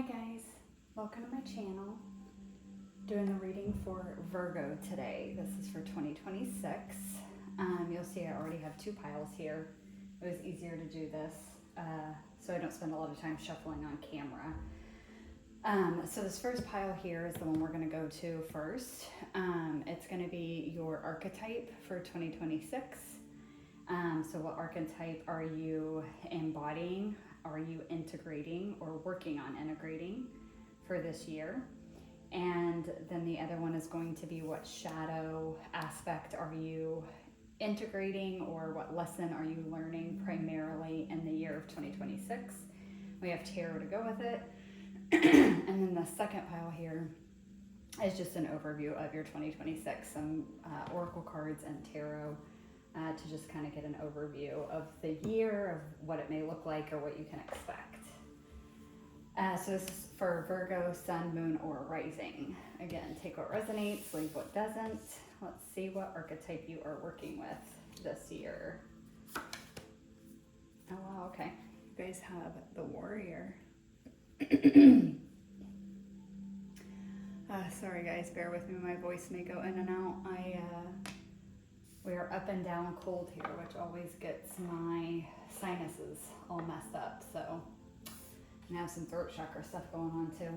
Hi guys, welcome to my channel. Doing a reading for Virgo today. This is for 2026. You'll see I already have two piles here. It was easier to do this so I don't spend a lot of time shuffling on camera. So this first pile here is the one we're going to go to first. It's going to be your archetype for 2026. So what archetype are you embodying? Are you integrating or working on integrating for this year? And then the other one is going to be what shadow aspect are you integrating, or what lesson are you learning primarily in the year of 2026? We have tarot to go with it. And then the second pile here is just an overview of your 2026, some oracle cards and tarot to just kind of get an overview of the year, of what it may look like or what you can expect. So this is for Virgo, Sun, Moon, or Rising. Again, take what resonates, leave what doesn't. Let's see what archetype you are working with this year. Oh wow, okay. You guys have the Warrior. Sorry guys, bear with me, my voice may go in and out. We are up and down cold here, which always gets my sinuses all messed up, so I have some throat chakra stuff going on too.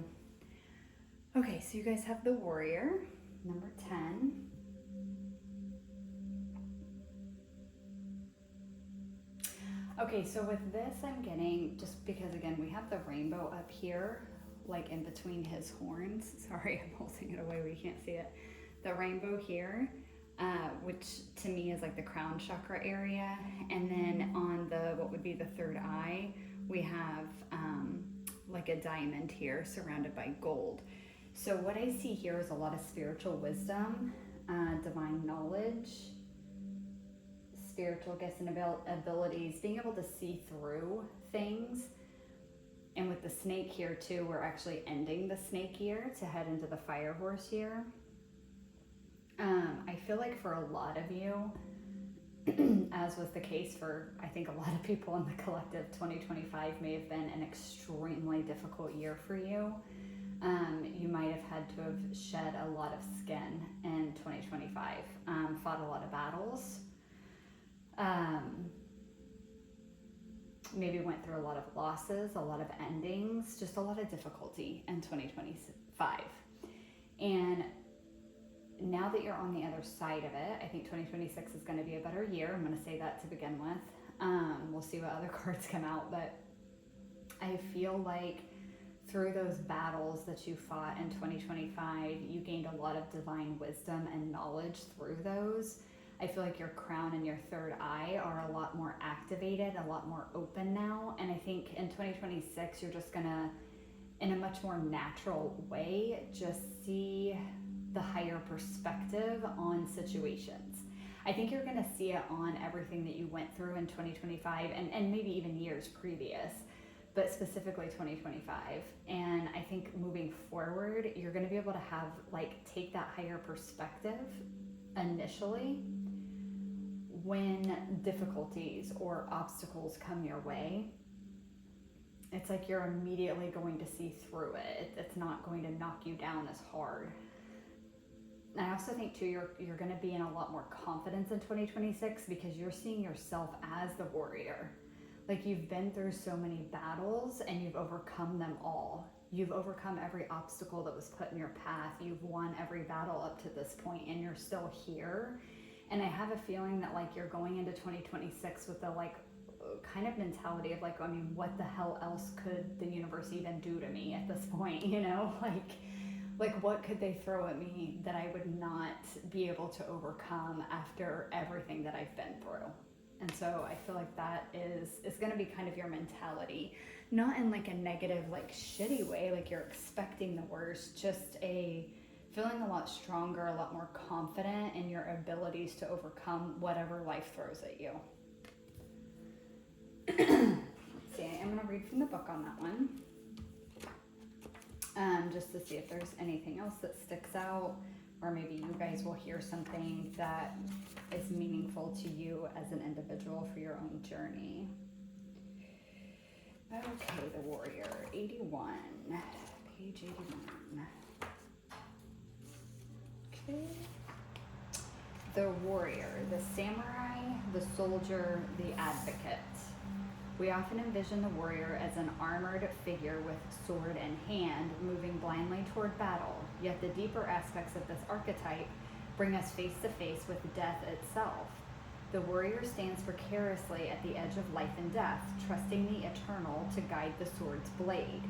Okay, so you guys have the Warrior, number 10. Okay, so with this I'm getting, just because again we have the rainbow up here, like in between his horns. Sorry, I'm holding it away where you can't see it. The rainbow here, which to me is like the crown chakra area. And then on the, what would be the third eye, we have like a diamond here surrounded by gold. So what I see here is a lot of spiritual wisdom, divine knowledge, spiritual gifts and abilities, being able to see through things. And with the snake here too, we're actually ending the snake year to head into the fire horse year. I feel like for a lot of you, as was the case for I think a lot of people in the collective, 2025 may have been an extremely difficult year for you. You might have had to have shed a lot of skin in 2025, fought a lot of battles, maybe went through a lot of losses, a lot of endings, just a lot of difficulty in 2025. And now that you're on the other side of it, I think 2026 is going to be a better year. I'm going to say that to begin with. We'll see what other cards come out, but I feel like through those battles that you fought in 2025, you gained a lot of divine wisdom and knowledge through those. I feel like your crown and your third eye are a lot more activated, a lot more open now. And I think in 2026, you're just going to, in a much more natural way, just see the higher perspective on situations. I think you're going to see it on everything that you went through in 2025 and maybe even years previous, but specifically 2025. And I think moving forward, you're going to be able to have, like, take that higher perspective initially when difficulties or obstacles come your way. It's like you're immediately going to see through it. It's not going to knock you down as hard. I also think too, you're going to be in a lot more confidence in 2026 because you're seeing yourself as the warrior. Like, you've been through so many battles and you've overcome them all. You've overcome every obstacle that was put in your path. You've won every battle up to this point, and you're still here. And I have a feeling that, like, you're going into 2026 with the, like, kind of mentality of, like, I mean, what the hell else could the universe even do to me at this point, you know? Like what could they throw at me that I would not be able to overcome after everything that I've been through? And so I feel like that is going to be kind of your mentality, not in like a negative, like shitty way, like you're expecting the worst, just feeling a lot stronger, a lot more confident in your abilities to overcome whatever life throws at you. Let's see, I'm going to read from the book on that one. Just to see if there's anything else that sticks out, or maybe you guys will hear something that is meaningful to you as an individual for your own journey. Okay, the Warrior, 81. 81. Page 81. Okay. The warrior, the samurai, the soldier, the advocate. We often envision the warrior as an armored figure with sword in hand, moving blindly toward battle. Yet the deeper aspects of this archetype bring us face to face with death itself. The warrior stands precariously at the edge of life and death, trusting the eternal to guide the sword's blade.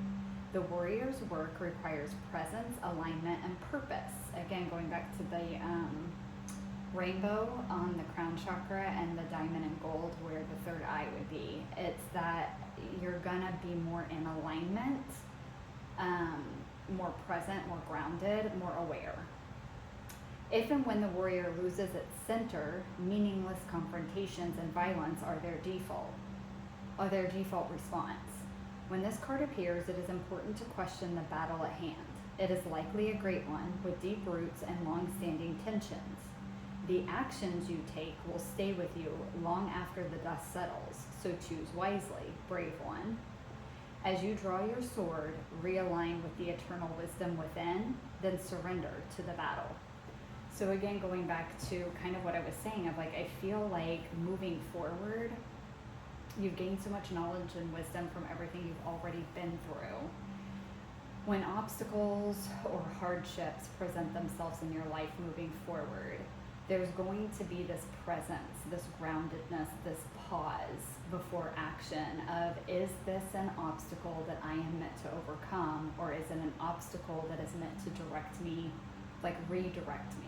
The warrior's work requires presence, alignment, and purpose. Again, going back to the rainbow on the crown chakra and the diamond and gold where the third eye would be. It's that you're gonna be more in alignment, more present, more grounded, more aware. If and when the warrior loses its center, meaningless confrontations and violence are their default response. When this card appears, it is important to question the battle at hand. It is likely a great one with deep roots and long-standing tensions. The actions you take will stay with you long after the dust settles, so choose wisely, brave one. As you draw your sword, realign with the eternal wisdom within, then surrender to the battle. So again, going back to kind of what I was saying of like, I feel like moving forward, you've gained so much knowledge and wisdom from everything you've already been through. When obstacles or hardships present themselves in your life moving forward, there's going to be this presence, this groundedness, this pause before action of, is this an obstacle that I am meant to overcome, or is it an obstacle that is meant to direct me, like redirect me?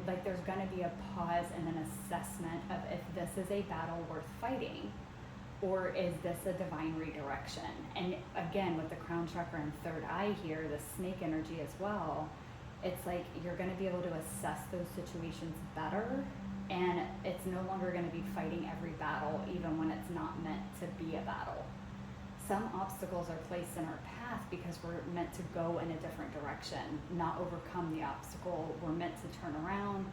Like there's gonna be a pause and an assessment of if this is a battle worth fighting, or is this a divine redirection? And again, with the crown chakra and third eye here, the snake energy as well, it's like you're going to be able to assess those situations better, and it's no longer going to be fighting every battle, even when it's not meant to be a battle. Some obstacles are placed in our path because we're meant to go in a different direction, not overcome the obstacle. We're meant to turn around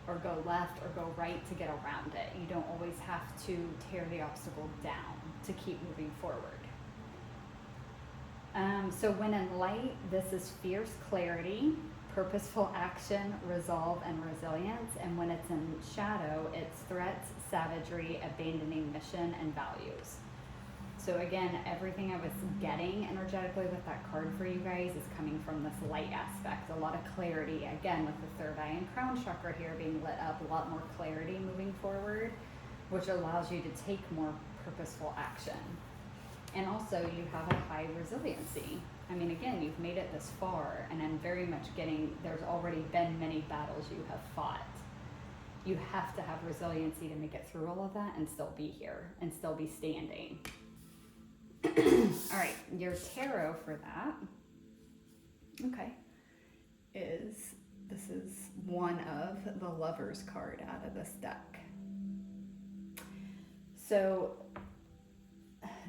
or go left or go right to get around it. You don't always have to tear the obstacle down to keep moving forward. So when in light, this is fierce clarity, purposeful action, resolve, and resilience. And when it's in shadow, it's threats, savagery, abandoning mission, and values. So again, everything I was getting energetically with that card for you guys is coming from this light aspect. A lot of clarity, again, with the third eye and crown chakra here being lit up, a lot more clarity moving forward, which allows you to take more purposeful action. And also you have a high resiliency. I mean, again, you've made it this far, and I'm very much getting, there's already been many battles you have fought. You have to have resiliency to make it through all of that and still be here and still be standing. All right, your tarot for that, okay, this is one of the Lovers card out of this deck. So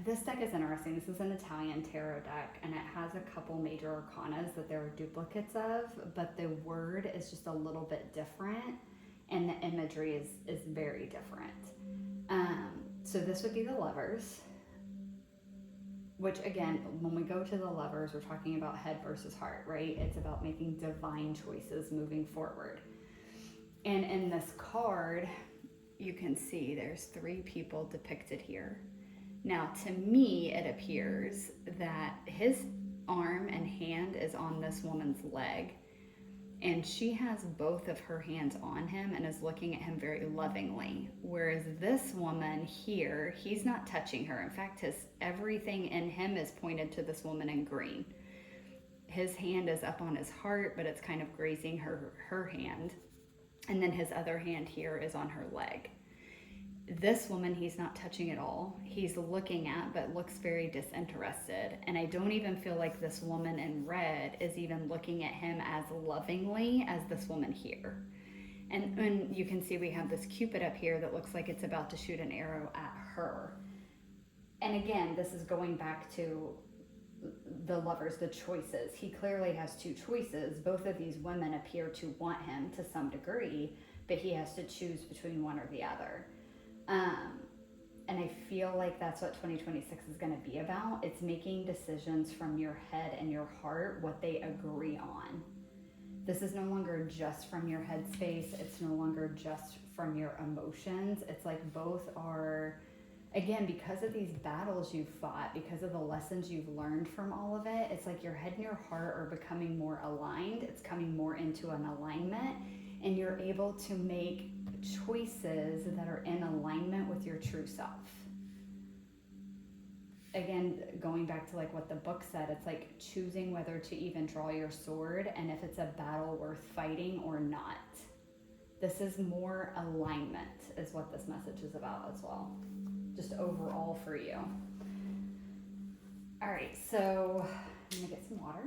this deck is interesting. This is an Italian tarot deck, and it has a couple major arcanas that there are duplicates of, but the word is just a little bit different, and the imagery is very different. So this would be the Lovers, which again, when we go to the Lovers, we're talking about head versus heart, right? It's about making divine choices moving forward. And in this card, you can see there's 3 people depicted here. Now, to me, it appears that his arm and hand is on this woman's leg, and she has both of her hands on him and is looking at him very lovingly. Whereas this woman here, he's not touching her. In fact, everything in him is pointed to this woman in green. His hand is up on his heart, but it's kind of grazing her hand. And then his other hand here is on her leg. This woman, he's not touching at all. He's looking at, but looks very disinterested. And I don't even feel like this woman in red is even looking at him as lovingly as this woman here. And you can see we have this Cupid up here that looks like it's about to shoot an arrow at her. And again, this is going back to the Lovers, the choices. He clearly has 2 choices. Both of these women appear to want him to some degree, but he has to choose between one or the other. And I feel like that's what 2026 is going to be about. It's making decisions from your head and your heart, what they agree on. This is no longer just from your headspace. It's no longer just from your emotions. It's like both are, again, because of these battles you've fought, because of the lessons you've learned from all of it, it's like your head and your heart are becoming more aligned. It's coming more into an alignment, and you're able to make choices that are in alignment with your true self. Again, going back to like what the book said, it's like choosing whether to even draw your sword and if it's a battle worth fighting or not. This is more alignment is what this message is about as well. Just overall for you. All right, so I'm gonna get some water.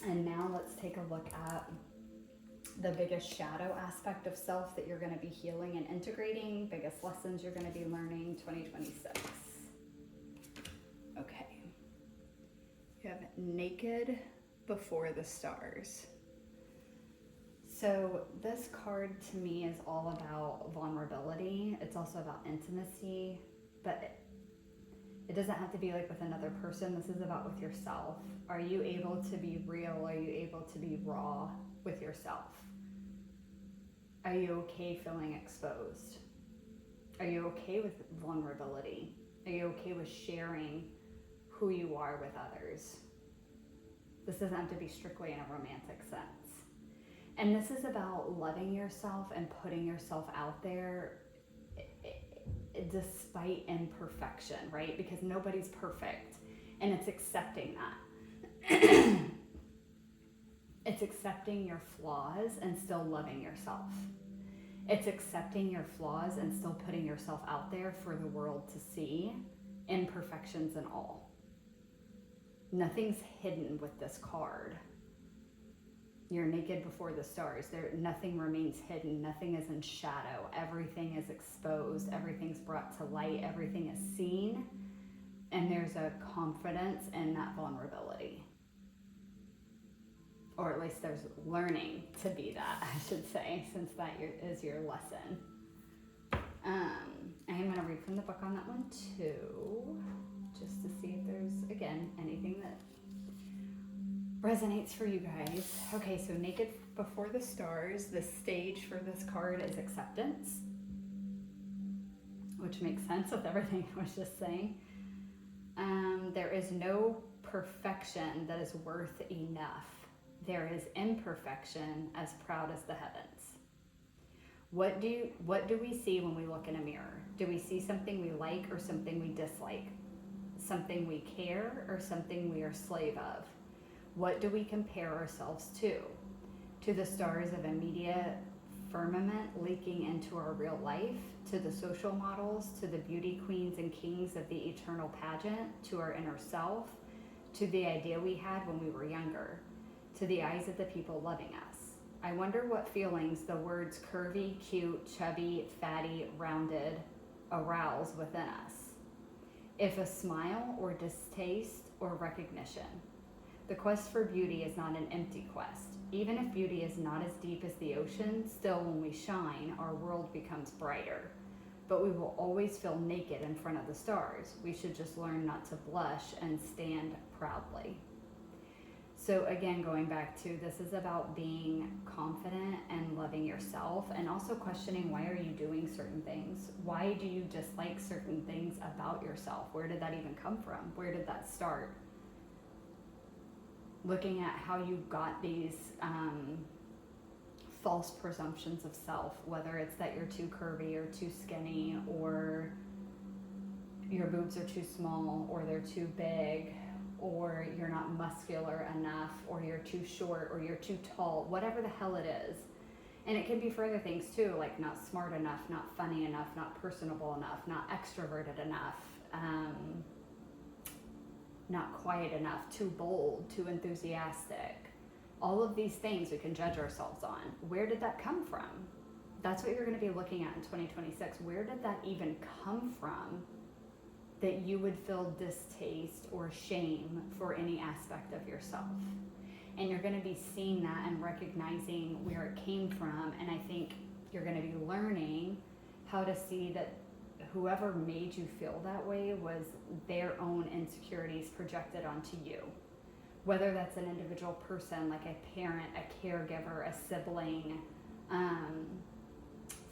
And now let's take a look at the biggest shadow aspect of self that you're going to be healing and integrating, biggest lessons you're going to be learning 2026. Okay. You have naked before the stars. So this card to me is all about vulnerability. It's also about intimacy, but it doesn't have to be like with another person. This is about with yourself. Are you able to be real? Are you able to be raw with yourself? Are you okay feeling exposed? Are you okay with vulnerability? Are you okay with sharing who you are with others? This doesn't have to be strictly in a romantic sense. And this is about loving yourself and putting yourself out there despite imperfection, right? Because nobody's perfect, and it's accepting that. It's accepting your flaws and still loving yourself. It's accepting your flaws and still putting yourself out there for the world to see, imperfections and all. Nothing's hidden with this card. You're naked before the stars. Nothing remains hidden. Nothing is in shadow. Everything is exposed. Everything's brought to light. Everything is seen. And there's a confidence in that vulnerability. Or at least there's learning to be that, I should say, since that is your lesson. I am going to read from the book on that one too, just to see if there's, again, anything that resonates for you guys. Okay, so naked before the stars, the stage for this card is acceptance, which makes sense with everything I was just saying. There is no perfection that is worth enough. There is imperfection as proud as the heavens. What do we see when we look in a mirror? Do we see something we like or something we dislike? Something we care or something we are slave of? What do we compare ourselves to? To the stars of immediate firmament leaking into our real life? To the social models? To the beauty queens and kings of the eternal pageant? To our inner self? To the idea we had when we were younger? To the eyes of the people loving us? I wonder what feelings the words curvy, cute, chubby, fatty, rounded arouse within us. If a smile or distaste or recognition. The quest for beauty is not an empty quest. Even if beauty is not as deep as the ocean, still when we shine, our world becomes brighter. But we will always feel naked in front of the stars. We should just learn not to blush and stand proudly. So again, going back to, this is about being confident and loving yourself, and also questioning, why are you doing certain things? Why do you dislike certain things about yourself? Where did that even come from? Where did that start? Looking at how you got these false presumptions of self, whether it's that you're too curvy or too skinny, or your boobs are too small, or they're too big, or you're not muscular enough, or you're too short, or you're too tall, whatever the hell it is. And it can be for other things too, like not smart enough, not funny enough, not personable enough, not extroverted enough, not quiet enough, too bold, too enthusiastic. All of these things we can judge ourselves on. Where did that come from? That's what you're going to be looking at in 2026. Where did that even come from, that you would feel distaste or shame for any aspect of yourself? And you're going to be seeing that and recognizing where it came from. And I think you're going to be learning how to see that whoever made you feel that way was their own insecurities projected onto you. Whether that's an individual person, like a parent, a caregiver, a sibling,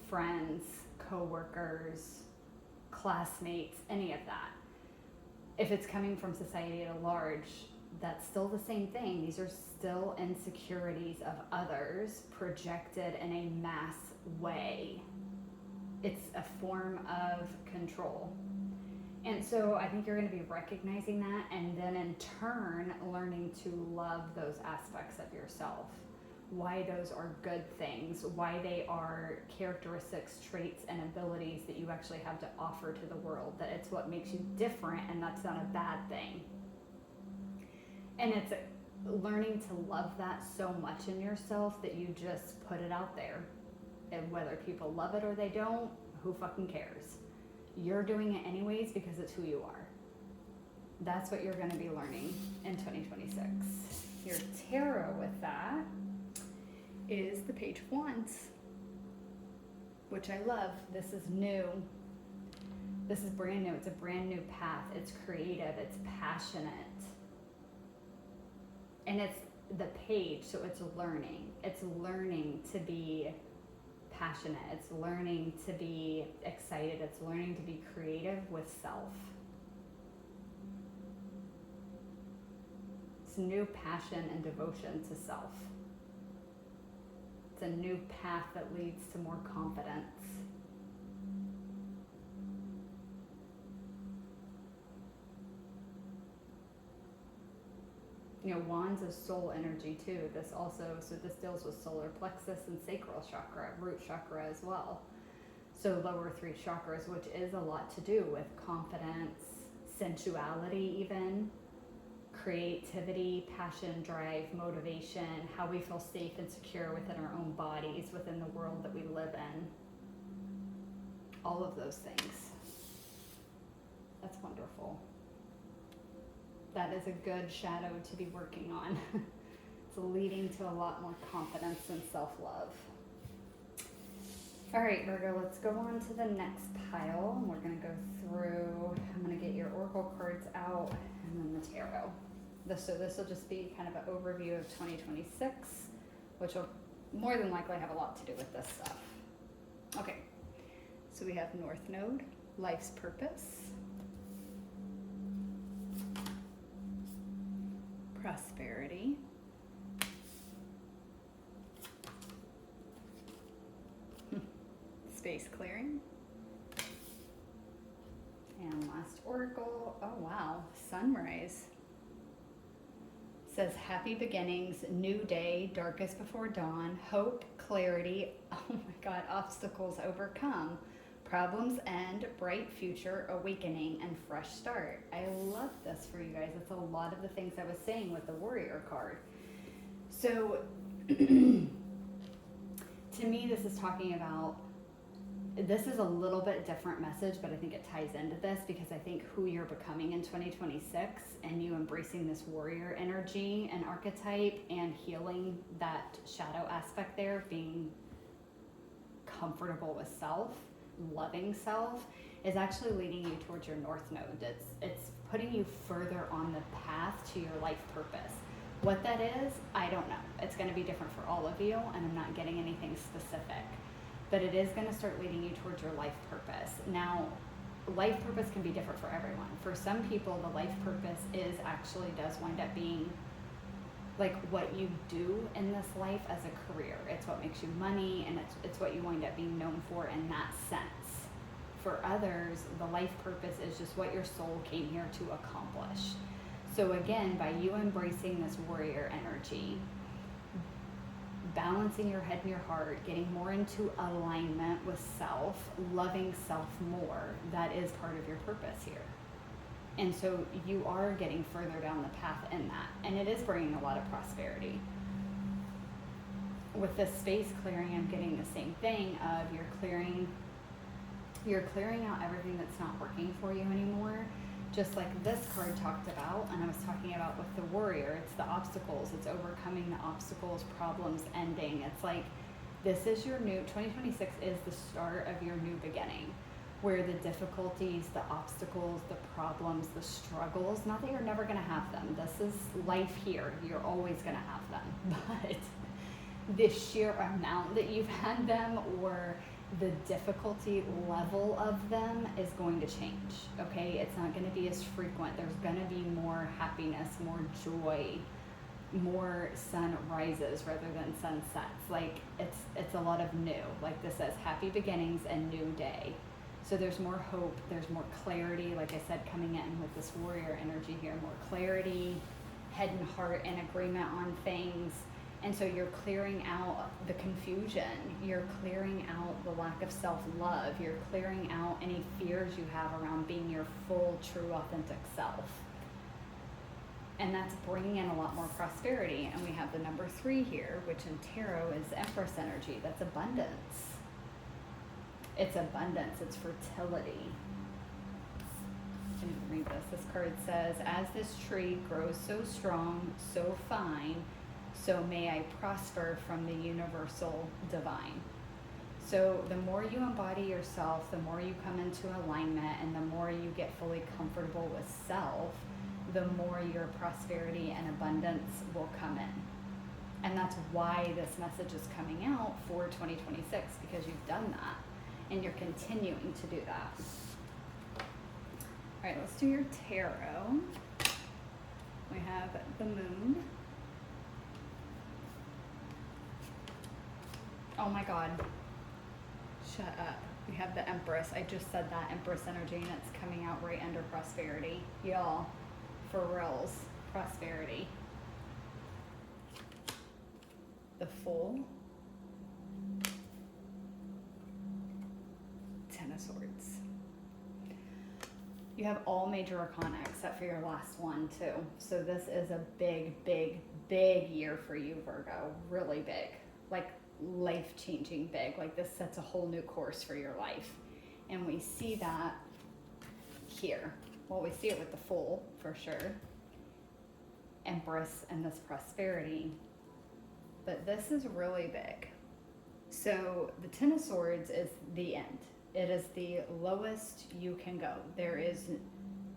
friends, co-workers, classmates, any of that. If it's coming from society at large, that's still the same thing. These are still insecurities of others projected in a mass way. It's a form of control. And so I think you're going to be recognizing that, and then in turn learning to love those aspects of yourself. Why those are good things, why they are characteristics, traits, and abilities that you actually have to offer to the world, that it's what makes you different, and that's not a bad thing. And it's learning to love that so much in yourself that you just put it out there. And whether people love it or they don't, who fucking cares? You're doing it anyways because it's who you are. That's what you're going to be learning in 2026. Your tarot with that is the Page of Wands, which I love. This is new. This is brand new. It's a brand new path. It's creative. It's passionate. And it's the page, so it's learning. It's learning to be passionate. It's learning to be excited. It's learning to be creative with self. It's new passion and devotion to self. It's a new path that leads to more confidence. You know, wands is soul energy too. This deals with solar plexus and sacral chakra, root chakra as well. So lower three chakras, which is a lot to do with confidence, sensuality even, creativity, passion, drive, motivation, how we feel safe and secure within our own bodies, within the world that we live in. All of those things. That's wonderful. That is a good shadow to be working on. It's leading to a lot more confidence and self-love. All right, Virgo, let's go on to the next pile. We're going to go through, I'm going to get your oracle cards out and then the tarot. So this will just be kind of an overview of 2026, which will more than likely have a lot to do with this stuff. Okay, so we have North Node, life's purpose, prosperity, space clearing, and last oracle, oh wow, sunrise. Says happy beginnings, new day, darkest before dawn, hope, clarity, oh my God, obstacles overcome, problems end, bright future, awakening, and fresh start. I love this for you guys. It's a lot of the things I was saying with the warrior card. So to me, this is talking about, this is a little bit different message, but I think it ties into this because I think who you're becoming in 2026 and you embracing this warrior energy and archetype and healing that shadow aspect there, being comfortable with self, loving self, is actually leading you towards your North Node. It's putting you further on the path to your life purpose. What that is, I don't know. It's going to be different for all of you, and I'm not getting anything specific. But it is going to start leading you towards your life purpose. Now, life purpose can be different for everyone. For some people, the life purpose does wind up being like what you do in this life as a career. It's what makes you money, and it's what you wind up being known for in that sense. For others, the life purpose is just what your soul came here to accomplish. So again, by you embracing this warrior energy, balancing your head and your heart, getting more into alignment with self, loving self more, that is part of your purpose here. And so you are getting further down the path in that. And it is bringing a lot of prosperity. With this space clearing, I'm getting the same thing of you're clearing out everything that's not working for you anymore. Just like this card talked about, and I was talking about with the warrior, it's the obstacles, it's overcoming the obstacles, problems ending. It's like This is your new, 2026 is the start of your new beginning, where the difficulties, the obstacles, the problems, the struggles, not that you're never going to have them. This is life here. You're always going to have them. But the sheer amount that you've had them, or the difficulty level of them, is going to change. Okay? It's not going to be as frequent. There's going to be more happiness, more joy, more sunrises rather than sunsets. Like it's a lot of new. Like this says happy beginnings and new day. So there's more hope, there's more clarity, like I said, coming in with this warrior energy here, more clarity, head and heart in agreement on things. And so you're clearing out the confusion, you're clearing out the lack of self-love, you're clearing out any fears you have around being your full, true, authentic self. And that's bringing in a lot more prosperity. And we have the number 3 here, which in tarot is Empress energy. That's abundance. It's abundance, it's fertility. Can you read this? This card says, as this tree grows so strong, so fine, so may I prosper from the universal divine. So the more you embody yourself, the more you come into alignment, and the more you get fully comfortable with self, the more your prosperity and abundance will come in. And that's why this message is coming out for 2026, because you've done that. And you're continuing to do that. All right, let's do your tarot. We have the moon. Oh my God. Shut up. We have the Empress. I just said that, Empress energy, and it's coming out right under prosperity. Y'all, for reals, prosperity. The Fool. Ten of Swords. You have all major arcana except for your last one too. So this is a big, big, big year for you, Virgo. Really big. Like life-changing big. Like this sets a whole new course for your life. And we see that here. Well, we see it with the Fool for sure. Empress and this prosperity. But this is really big. So the Ten of Swords is the end. It is the lowest you can go. There is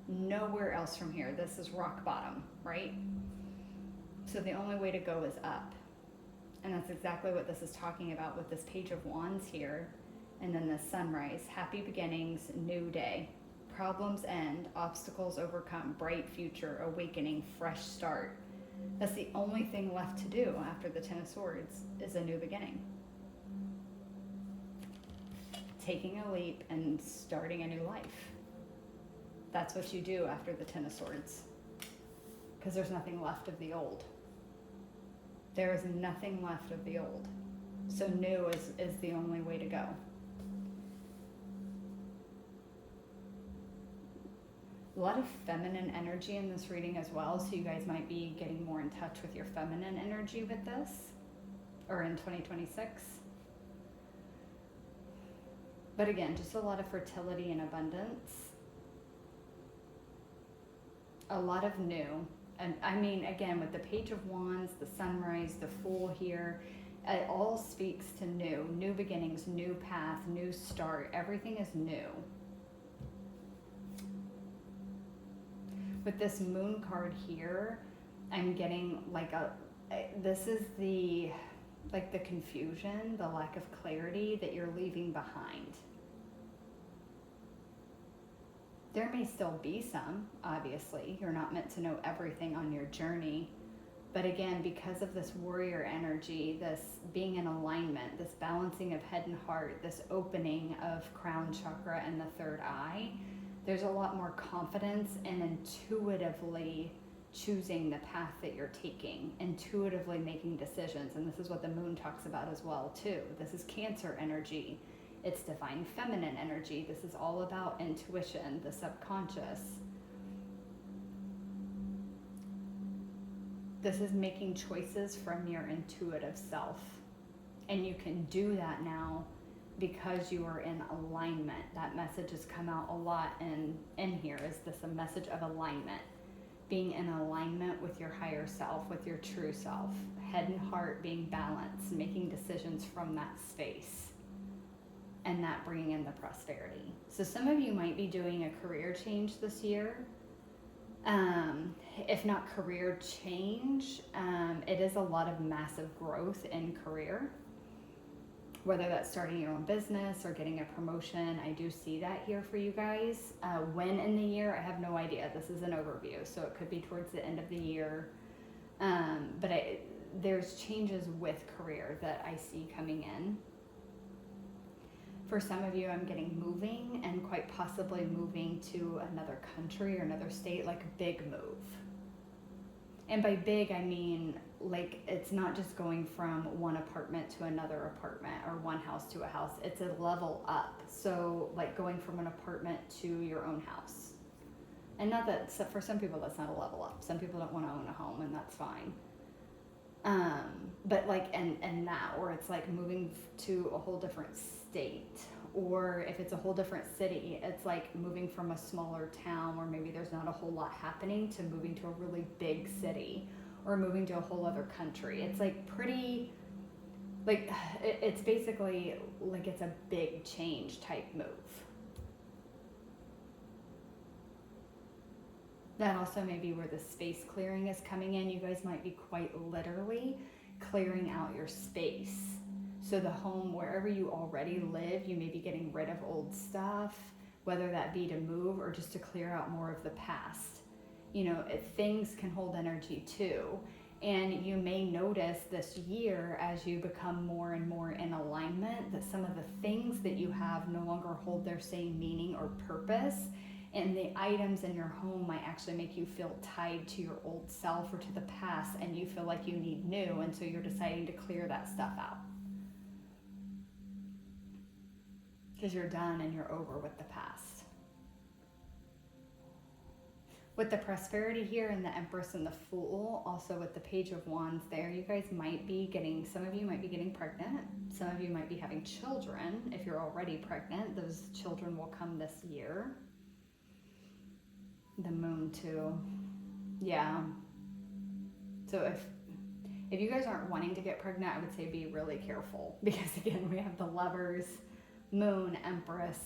nowhere else from here. This is rock bottom, right? So the only way to go is up. And that's exactly what this is talking about with this Page of Wands here. And then the sunrise, happy beginnings, new day. Problems end, obstacles overcome, bright future, awakening, fresh start. That's the only thing left to do after the Ten of Swords is a new beginning. Taking a leap and starting a new life. That's what you do after the Ten of Swords. Because there's nothing left of the old. There is nothing left of the old. So new is the only way to go. A lot of feminine energy in this reading as well, so you guys might be getting more in touch with your feminine energy with this, or in 2026. But again, just a lot of fertility and abundance. A lot of new. And I mean, again, with the Page of Wands, the sunrise, the Fool here, it all speaks to new. New beginnings, new path, new start. Everything is new. With this Moon card here, I'm getting like this is the confusion, the lack of clarity that you're leaving behind. There may still be some, obviously. You're not meant to know everything on your journey. But again, because of this warrior energy, this being in alignment, this balancing of head and heart, this opening of crown chakra and the third eye, there's a lot more confidence in intuitively choosing the path that you're taking, intuitively making decisions. And this is what the Moon talks about as well, too. This is Cancer energy. It's divine feminine energy. This is all about intuition, the subconscious. This is making choices from your intuitive self. And you can do that now because you are in alignment. That message has come out a lot in here. Is this a message of alignment? being in alignment with your higher self, with your true self, head and heart being balanced, making decisions from that space, and that bringing in the prosperity. So some of you might be doing a career change this year. If not career change, it is a lot of massive growth in career, whether that's starting your own business or getting a promotion. I do see that here for you guys. When in the year, I have no idea. This is an overview, so it could be towards the end of the year. But there's changes with career that I see coming in. For some of you, I'm getting moving, and quite possibly moving to another country or another state, like a big move. And by big, I mean, like, it's not just going from one apartment to another apartment or one house to a house. It's a level up. So, like, going from an apartment to your own house. And not that, so for some people, that's not a level up. Some people don't want to own a home, and that's fine. But like, and that, or it's like moving to a whole different state, or if it's a whole different city, it's like moving from a smaller town where maybe there's not a whole lot happening to moving to a really big city, or moving to a whole other country. It's like pretty, like, it's basically like it's a big change type move. That also may be where the space clearing is coming in. You guys might be quite literally clearing out your space. So the home, wherever you already live, you may be getting rid of old stuff, whether that be to move or just to clear out more of the past. You know, things can hold energy too. And you may notice this year, as you become more and more in alignment, that some of the things that you have no longer hold their same meaning or purpose. And the items in your home might actually make you feel tied to your old self or to the past, and you feel like you need new, and so you're deciding to clear that stuff out. Because you're done and you're over with the past. With the prosperity here and the Empress and the Fool, also with the Page of Wands there, you guys might be getting, some of you might be getting pregnant. Some of you might be having children. If you're already pregnant, those children will come this year. The Moon too. Yeah. So if you guys aren't wanting to get pregnant, I would say be really careful. Because again, we have the Lovers, Moon, Empress,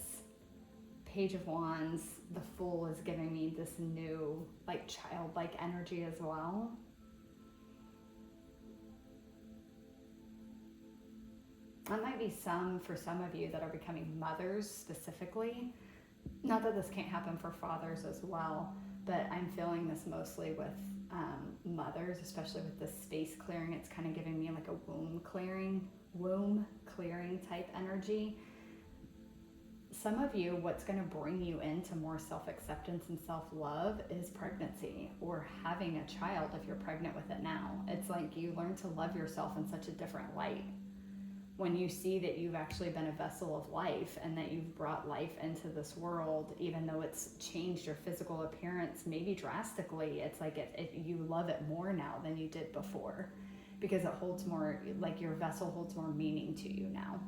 Page of Wands. The Fool is giving me this new, like, childlike energy as well. That might be for some of you that are becoming mothers specifically. Not that this can't happen for fathers as well, but I'm feeling this mostly with mothers, especially with the space clearing. It's kind of giving me like a womb clearing type energy. Some of you, what's going to bring you into more self-acceptance and self-love is pregnancy, or having a child if you're pregnant with it now. It's like you learn to love yourself in such a different light. When you see that you've actually been a vessel of life and that you've brought life into this world, even though it's changed your physical appearance maybe drastically, it's like you love it more now than you did before, because it holds more, like your vessel holds more meaning to you now.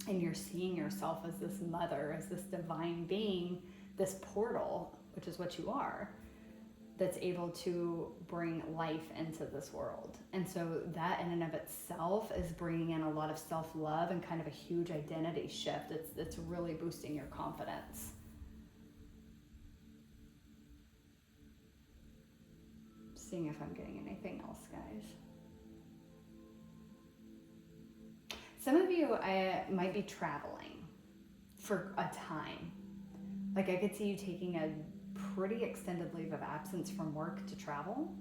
And you're seeing yourself as this mother, as this divine being, this portal, which is what you are, that's able to bring life into this world. And so that in and of itself is bringing in a lot of self-love and kind of a huge identity shift. It's really boosting your confidence. Seeing if I'm getting anything else, guys. Some of you might be traveling for a time. Like I could see you taking a pretty extended leave of absence from work to travel.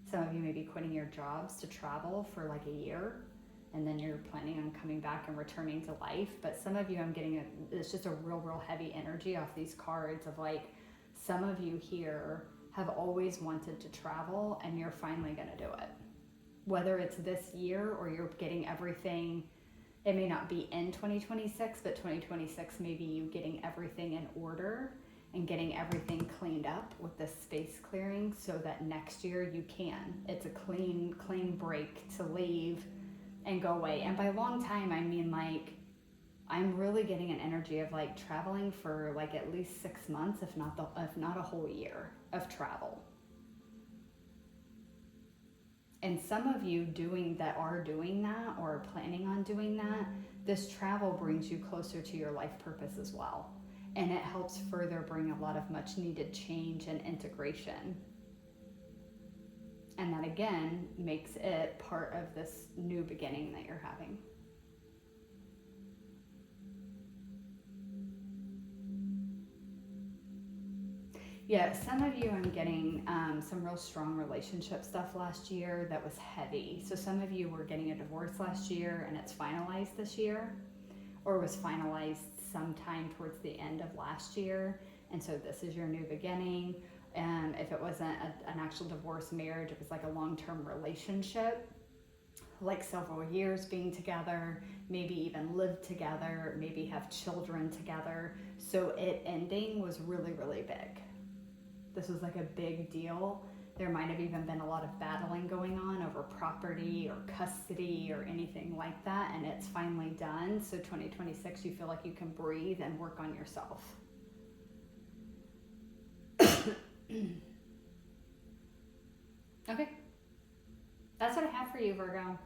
Some of you may be quitting your jobs to travel for like a year, and then you're planning on coming back and returning to life. But some of you, I'm getting it's just a real heavy energy off these cards of like, some of you here have always wanted to travel and you're finally going to do it. Whether it's this year or you're getting everything, it may not be in 2026, but 2026 may be you getting everything in order and getting everything cleaned up with this space clearing, so that next year you can. It's a clean break to leave and go away. And by long time, I mean like, I'm really getting an energy of like traveling for like at least 6 months, if not a whole year of travel. And some of you are doing that or are planning on doing that, this travel brings you closer to your life purpose as well. And it helps further bring a lot of much needed change and integration. And that again makes it part of this new beginning that you're having. Yeah, some of you, I'm getting some real strong relationship stuff last year that was heavy. So some of you were getting a divorce last year and it's finalized this year, or was finalized sometime towards the end of last year. And so this is your new beginning. And if it wasn't an actual divorce marriage, it was like a long-term relationship, like several years being together, maybe even live together, maybe have children together. So it ending was really, really big. This was like a big deal. There might have even been a lot of battling going on over property or custody or anything like that, and it's finally done. So 2026, you feel like you can breathe and work on yourself. Okay, that's what I have for you, Virgo.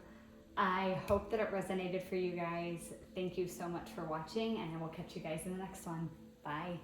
I hope that it resonated for you guys. Thank you so much for watching, and I will catch you guys in the next one. Bye.